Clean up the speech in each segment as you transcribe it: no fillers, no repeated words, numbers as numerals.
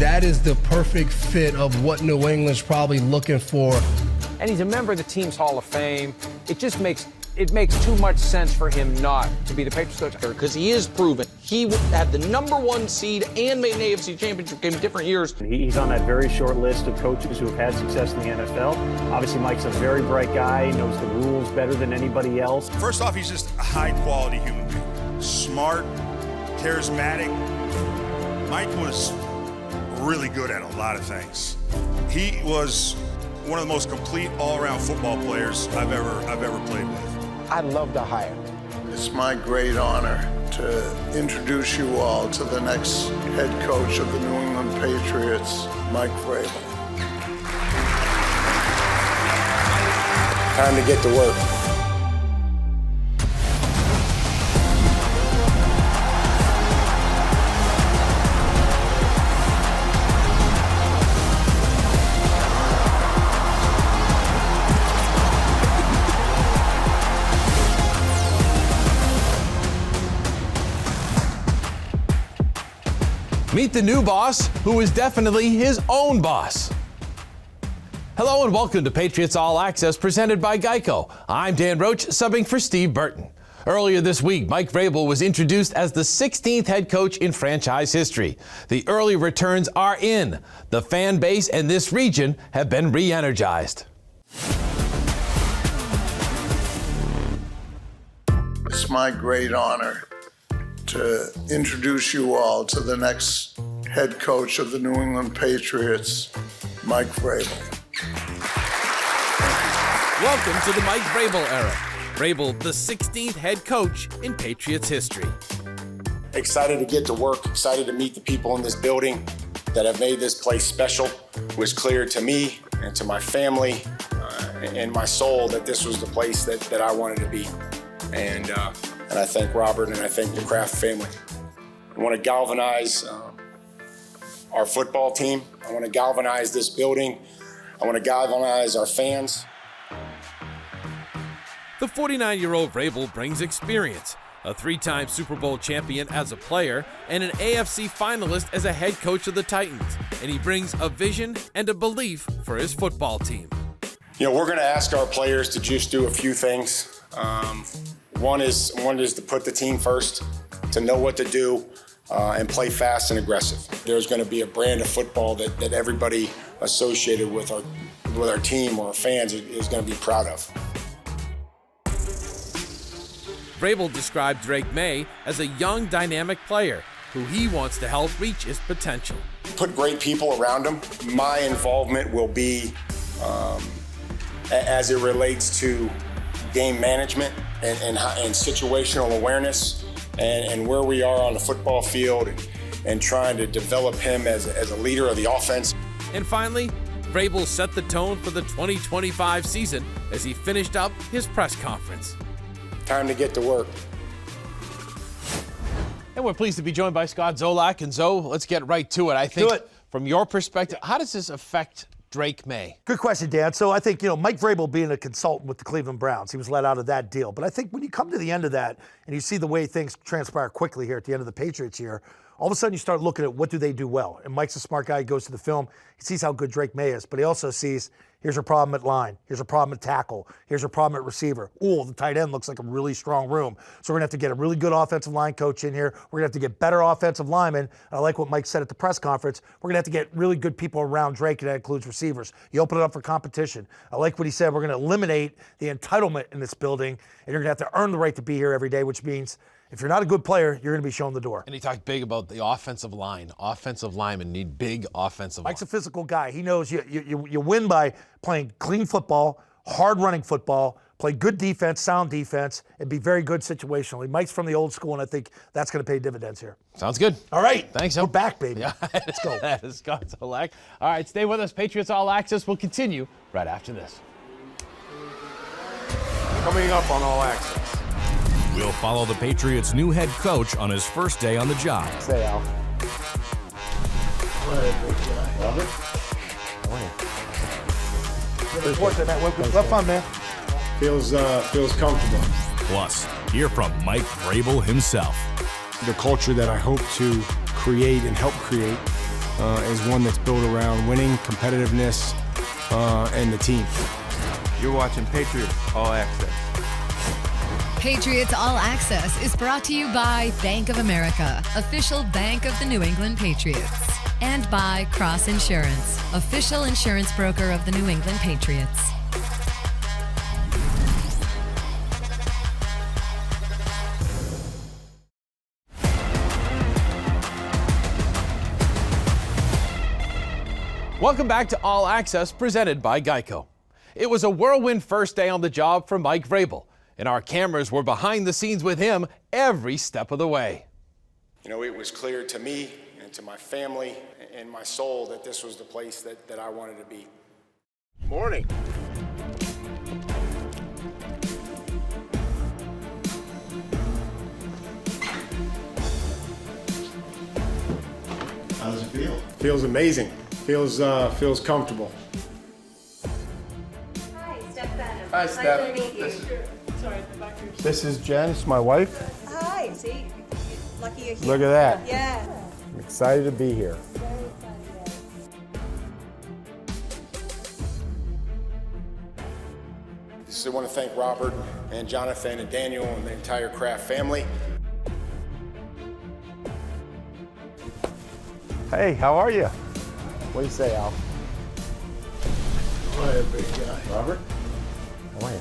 that is the perfect fit of what New England's probably looking for. And he's a member of the team's Hall of Fame. It makes too much sense for him not to be the Patriots coach. Because he is proven. He had the #1 seed and made an AFC championship game in different years. He's on that very short list of coaches who have had success in the NFL. Obviously, Mike's a very bright guy, knows the rules better than anybody else. First off, he's just a high-quality human being. Smart, charismatic. Mike was really good at a lot of things. He was one of the most complete all-around football players I've ever played with. I'd love to hire. It's my great honor to introduce you all to the next head coach of the New England Patriots, Mike Vrabel. Time to get to work. Meet the new boss, who is definitely his own boss. Hello and welcome to Patriots All Access, presented by GEICO. I'm Dan Roach, subbing for Steve Burton. Earlier this week, Mike Vrabel was introduced as the 16th head coach in franchise history. The early returns are in. The fan base and this region have been re-energized. It's my great honor to introduce you all to the next head coach of the New England Patriots, Mike Vrabel. Welcome to the Mike Vrabel era. Vrabel, the 16th head coach in Patriots history. Excited to get to work, excited to meet the people in this building that have made this place special. It was clear to me and to my family and my soul that this was the place that I wanted to be. And I thank Robert and I thank the Kraft family. I want to galvanize our football team. I want to galvanize this building. I want to galvanize our fans. The 49-year-old Vrabel brings experience, a 3-time Super Bowl champion as a player, and an AFC finalist as a head coach of the Titans. And he brings a vision and a belief for his football team. You know, we're going to ask our players to just do a few things. One is to put the team first, to know what to do, and play fast and aggressive. There's going to be a brand of football that everybody associated with our team or our fans is going to be proud of. Vrabel described Drake May as a young, dynamic player who he wants to help reach his potential. Put great people around him. My involvement will be as it relates to game management and situational awareness and where we are on the football field and trying to develop him as a leader of the offense. And finally, Vrabel set the tone for the 2025 season as he finished up his press conference. Time to get to work. And we're pleased to be joined by Scott Zolak. And Zo, let's get right to it. I think from your perspective, how does this affect Drake May? Good question, Dan. So I think, Mike Vrabel being a consultant with the Cleveland Browns, he was let out of that deal. But I think when you come to the end of that and you see the way things transpire quickly here at the end of the Patriots year, all of a sudden you start looking at what do they do well. And Mike's a smart guy. He goes to the film. He sees how good Drake May is. But he also sees, here's a problem at line. Here's a problem at tackle. Here's a problem at receiver. Oh, the tight end looks like a really strong room. So we're going to have to get a really good offensive line coach in here. We're going to have to get better offensive linemen. And I like what Mike said at the press conference. We're going to have to get really good people around Drake, and that includes receivers. You open it up for competition. I like what he said. We're going to eliminate the entitlement in this building, and you're going to have to earn the right to be here every day, which means if you're not a good player, you're going to be shown the door. And he talked big about the offensive line. Offensive linemen need big offensive line. Mike's a physical guy. He knows you win by playing clean football, hard-running football, play good defense, sound defense, and be very good situationally. Mike's from the old school, and I think that's going to pay dividends here. Sounds good. All right. Thanks, We're back, baby. Yeah. Let's go. That is Scott Zolak. All right, stay with us. Patriots All Access will continue right after this. Coming up on All Access. We'll follow the Patriots' new head coach on his first day on the job. Say, Al. Robert? Have fun, man. Feels comfortable. Plus, hear from Mike Vrabel himself. The culture that I hope to create and help create is one that's built around winning, competitiveness, and the team. You're watching Patriots All Access. Patriots All Access is brought to you by Bank of America, official bank of the New England Patriots. And by Cross Insurance, official insurance broker of the New England Patriots. Welcome back to All Access, presented by GEICO. It was a whirlwind first day on the job for Mike Vrabel, and our cameras were behind the scenes with him every step of the way. You know, it was clear to me and to my family and my soul that this was the place that I wanted to be. Morning. How does it feel? Feels amazing. Feels comfortable. Hi, Steph Benham. Hi, Steph. Nice to meet you. This is Jen, it's my wife. Hi, see, lucky you're here. Look at that. Yeah. I'm excited to be here. I want to thank Robert and Jonathan and Daniel and the entire Kraft family. Hey, how are you? What do you say, Al? Hi, big guy. Robert? How are you?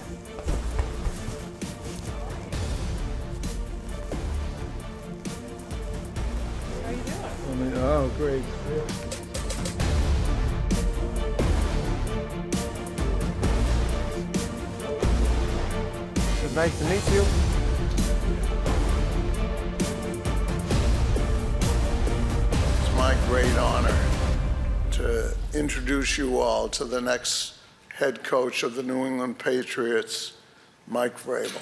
Oh, great. It's nice to meet you. It's my great honor to introduce you all to the next head coach of the New England Patriots, Mike Vrabel.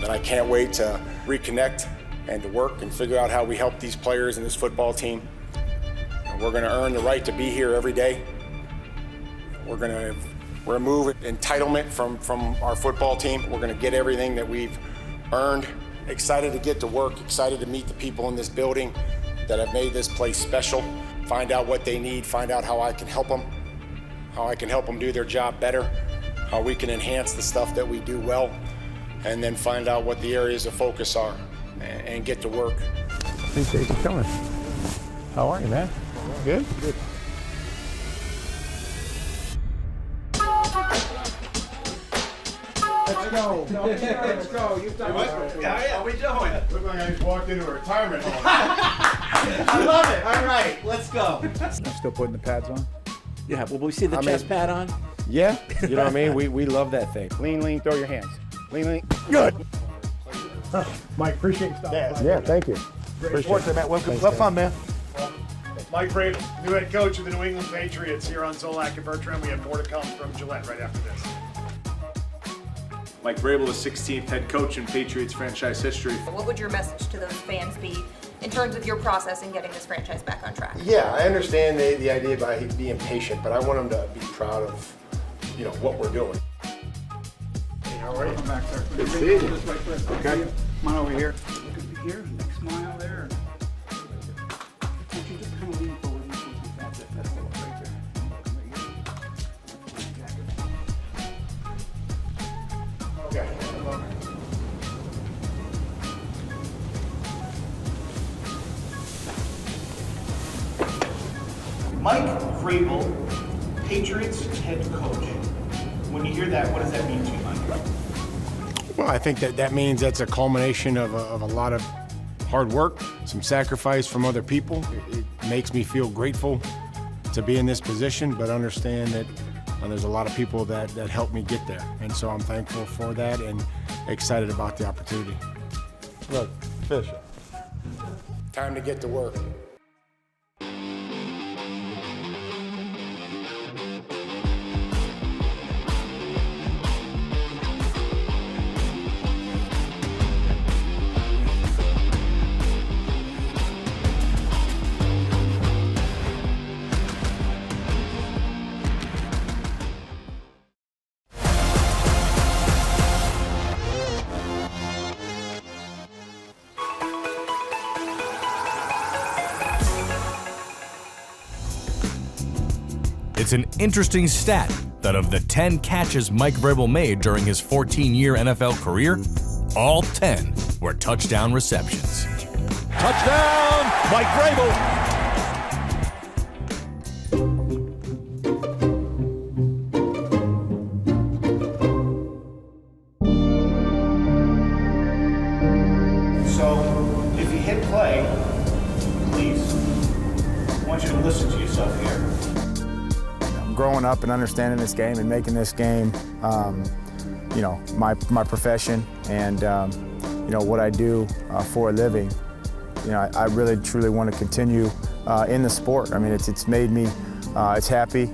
That I can't wait to reconnect and to work and figure out how we help these players and this football team. We're going to earn the right to be here every day. We're going to remove entitlement from our football team. We're going to get everything that we've earned. Excited to get to work, excited to meet the people in this building that have made this place special, find out what they need, find out how I can help them do their job better, how we can enhance the stuff that we do well, and then find out what the areas of focus are and get to work. Appreciate you coming. How are you, man? Good? Good. Let's go. Let's go. You've done it. How we doing? Look like I just walked into a retirement home. I love it. All right, let's go. I'm still putting the pads on? Yeah, will we see the chest pad on? Yeah, you know what I mean? We love that thing. Lean, throw your hands. Lean. Good. Mike, appreciate you stopping by. Yeah, thank you. Great sports, man. Welcome. Have fun, man. Mike Vrabel, new head coach of the New England Patriots here on Zolak and Bertrand. We have more to come from Gillette right after this. Mike Vrabel, the 16th head coach in Patriots franchise history. What would your message to those fans be in terms of your process in getting this franchise back on track? Yeah, I understand the idea by being patient, but I want them to be proud of, what we're doing. Hey, how are you? Come back, sir. Good to see you. This way, Chris. Okay. Come on over here. Look at here. Big smile there. Just kind of lean forward. That's it. That's the one right there. Okay. Mike Vrabel, Patriots head coach. When you hear that, what does that mean to you, Mike? Well, I think that means that's a culmination of a lot of hard work, some sacrifice from other people. It makes me feel grateful to be in this position, but understand that there's a lot of people that helped me get there. And so I'm thankful for that and excited about the opportunity. Look, fish. Time to get to work. It's an interesting stat that of the 10 catches Mike Vrabel made during his 14-year NFL career, all 10 were touchdown receptions. Touchdown, Mike Vrabel. So, if you hit play, please, I want you to listen to yourself here. Growing up and understanding this game and making this game, you know, my profession and, you know, what I do for a living, you know, I really truly want to continue in the sport. I mean, it's made me, it's happy,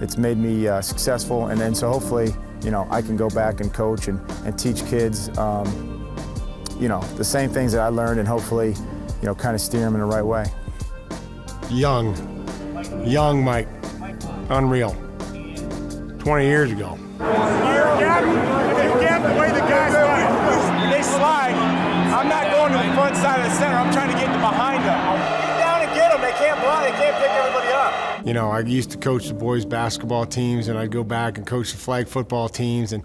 it's made me successful, and then so hopefully, you know, I can go back and coach and teach kids, you know, the same things that I learned, and hopefully, you know, kind of steer them in the right way. Young Mike, unreal. 20 years ago. Gap the way the guys slide. They slide. I'm not going to the front side of the center. I'm trying to get behind them. Get down and get them. They can't block. They can't pick everybody up. You know, I used to coach the boys' basketball teams, and I'd go back and coach the flag football teams, and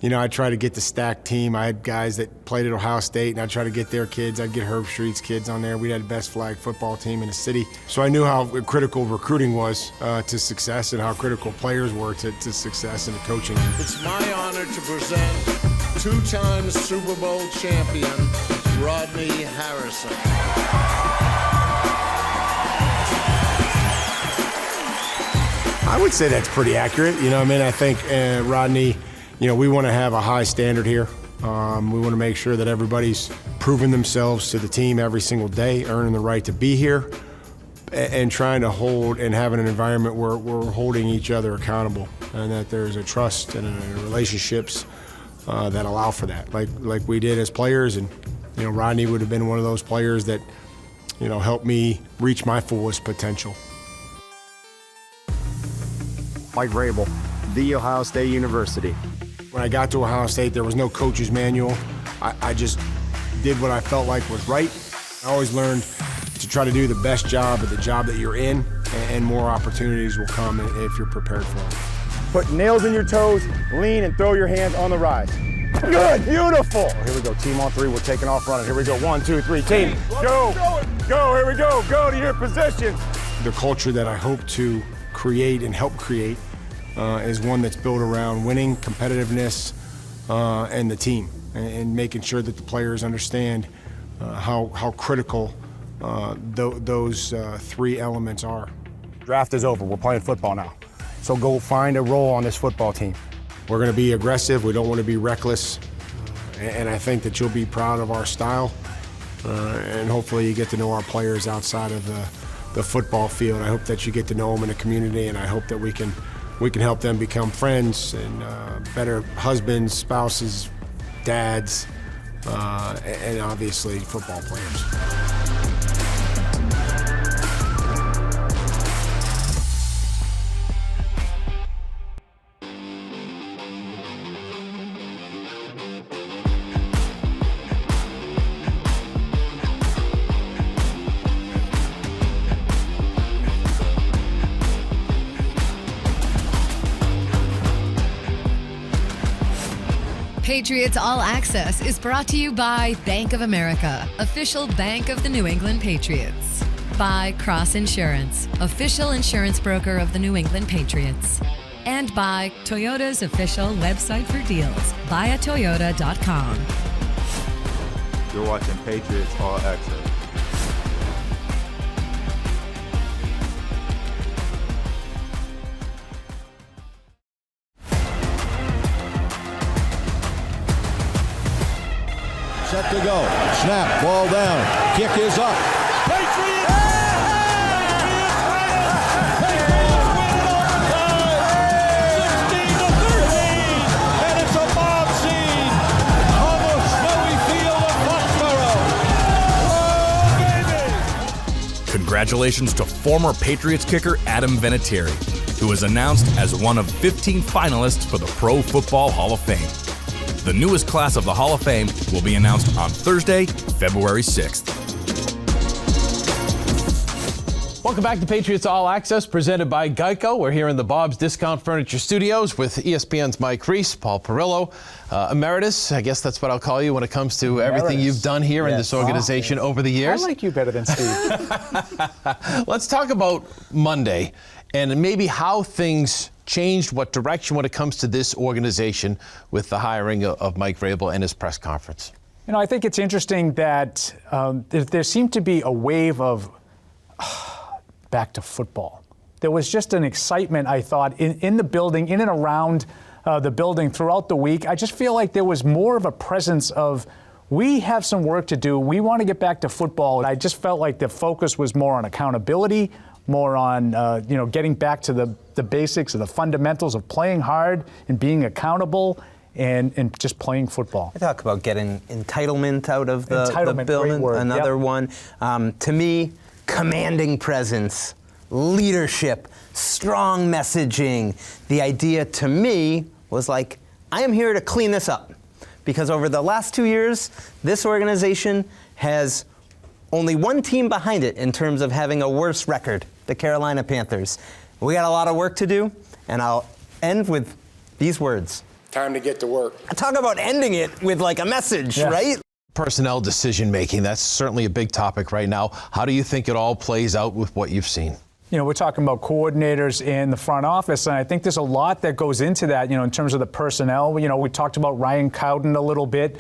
you know, I'd try to get the stacked team. I had guys that played at Ohio State, and I'd try to get their kids. I'd get Herb Street's kids on there. We had the best flag football team in the city. So I knew how critical recruiting was to success and how critical players were to success in the coaching. It's my honor to present two-time Super Bowl champion, Rodney Harrison. I would say that's pretty accurate. You know, I mean, I think Rodney, you know, we want to have a high standard here. We want to make sure that everybody's proving themselves to the team every single day, earning the right to be here, and trying to hold and having an environment where we're holding each other accountable, and that there's a trust and relationships that allow for that, like we did as players. And you know, Rodney would have been one of those players that, you know, helped me reach my fullest potential. Mike Vrabel, The Ohio State University. When I got to Ohio State, there was no coach's manual. I just did what I felt like was right. I always learned to try to do the best job at the job that you're in, and more opportunities will come if you're prepared for them. Put nails in your toes, lean, and throw your hands on the rise. Good, beautiful. Here we go, team on three. We're taking off running. Here we go, 1, 2, 3, team. Go, go, here we go. Go to your position. The culture that I hope to create and help create is one that's built around winning, competitiveness, and the team, and making sure that the players understand how critical those three elements are. Draft is over. We're playing football now. So go find a role on this football team. We're going to be aggressive. We don't want to be reckless. And I think that you'll be proud of our style. And hopefully you get to know our players outside of the football field. I hope that you get to know them in the community, and I hope that we can help them become friends and better husbands, spouses, dads, and obviously football players. Patriots All Access is brought to you by Bank of America, official bank of the New England Patriots. By Cross Insurance, official insurance broker of the New England Patriots. And by Toyota's official website for deals, buyatoyota.com. You're watching Patriots All Access. Set to go. Snap. Ball down. Kick is up. Patriots! Patriots win it overtime! 16-13! And it's a mob scene on the snowy field of Foxborough. Oh, baby! Congratulations to former Patriots kicker Adam Vinatieri, who was announced as one of 15 finalists for the Pro Football Hall of Fame. The newest class of the Hall of Fame will be announced on Thursday, February 6th. Welcome back to Patriots All Access, presented by GEICO. We're here in the Bob's Discount Furniture Studios with ESPN's Mike Reese, Paul Perillo, emeritus. I guess that's what I'll call you when it comes to everything you've done here in this organization over the years. I like you better than Steve. Let's talk about Monday and maybe how things changed, what direction when it comes to this organization with the hiring of Mike Vrabel and his press conference. You know, I think it's interesting that there seemed to be a wave of back to football. There was just an excitement, I thought, in the building, in and around the building throughout the week. I just feel like there was more of a presence of, we have some work to do. We want to get back to football. And I just felt like the focus was more on accountability, more on getting back to the basics of the fundamentals of playing hard and being accountable and just playing football. I talk about getting entitlement out of the building. Another one. To me, commanding presence, leadership, strong messaging. The idea to me was like, I am here to clean this up. Because over the last 2 years, this organization has only one team behind it in terms of having a worse record, the Carolina Panthers. We got a lot of work to do, and I'll end with these words. Time to get to work. Talk about ending it with like a message, right? Personnel decision making, that's certainly a big topic right now. How do you think it all plays out with what you've seen? You know, we're talking about coordinators in the front office, and I think there's a lot that goes into that, in terms of the personnel. You know, we talked about Ryan Cowden a little bit.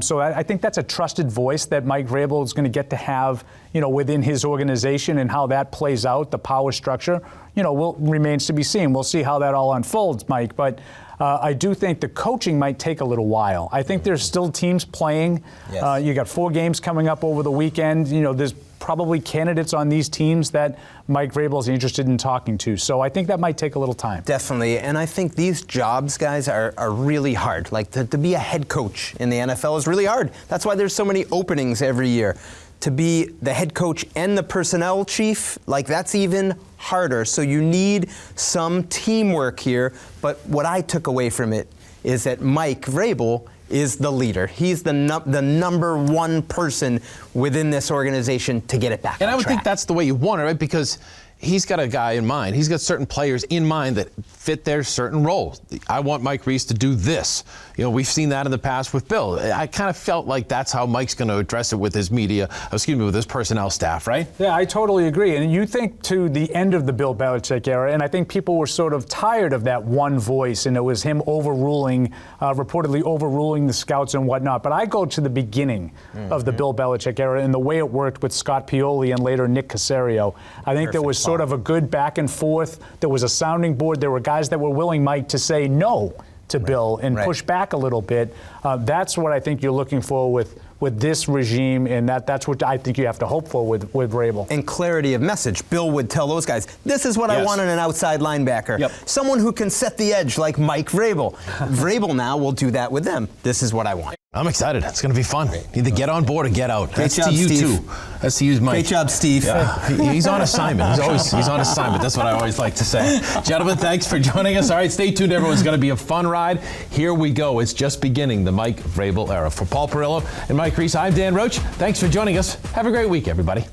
So I think that's a trusted voice that Mike Vrabel is going to get to have, within his organization, and how that plays out, the power structure, remains to be seen. We'll see how that all unfolds, Mike. But I do think the coaching might take a little while. I think there's still teams playing. Yes. You got 4 games coming up over the weekend. There's probably candidates on these teams that Mike Vrabel is interested in talking to. So I think that might take a little time. Definitely. And I think these jobs, guys, are really hard. Like to be a head coach in the NFL is really hard. That's why there's so many openings every year. To be the head coach and the personnel chief, like that's even harder. So you need some teamwork here. But what I took away from it is that Mike Vrabel is the leader. He's the number one person within this organization to get it back on track. And I would think that's the way you want it, right? Because he's got a guy in mind. He's got certain players in mind that fit their certain roles. I want Mike Reese to do this. We've seen that in the past with Bill. I kind of felt like that's how Mike's going to address it with his with his personnel staff, right? Yeah, I totally agree. And you think to the end of the Bill Belichick era, and I think people were sort of tired of that one voice, and it was him reportedly overruling the scouts and whatnot. But I go to the beginning of the Bill Belichick era and the way it worked with Scott Pioli and later Nick Caserio. I think there was sort of a good back and forth. There was a sounding board. There were guys that were willing, Mike, to say no to Bill and push back a little bit. That's what I think you're looking for with this regime, and that's what I think you have to hope for with Vrabel. And clarity of message. Bill would tell those guys, this is what I want in an outside linebacker. Yep. Someone who can set the edge like Mike Vrabel. Vrabel now will do that with them. This is what I want. I'm excited. It's going to be fun. Either get on board or get out. Great That's job, to you Steve. too. That's to you, Mike. Great job, Steve. Yeah. He's on assignment. He's on assignment. That's what I always like to say. Gentlemen, thanks for joining us. All right, stay tuned, everyone. It's going to be a fun ride. Here we go. It's just beginning, the Mike Vrabel era. For Paul Perillo and Mike Reese, I'm Dan Roach. Thanks for joining us. Have a great week, everybody.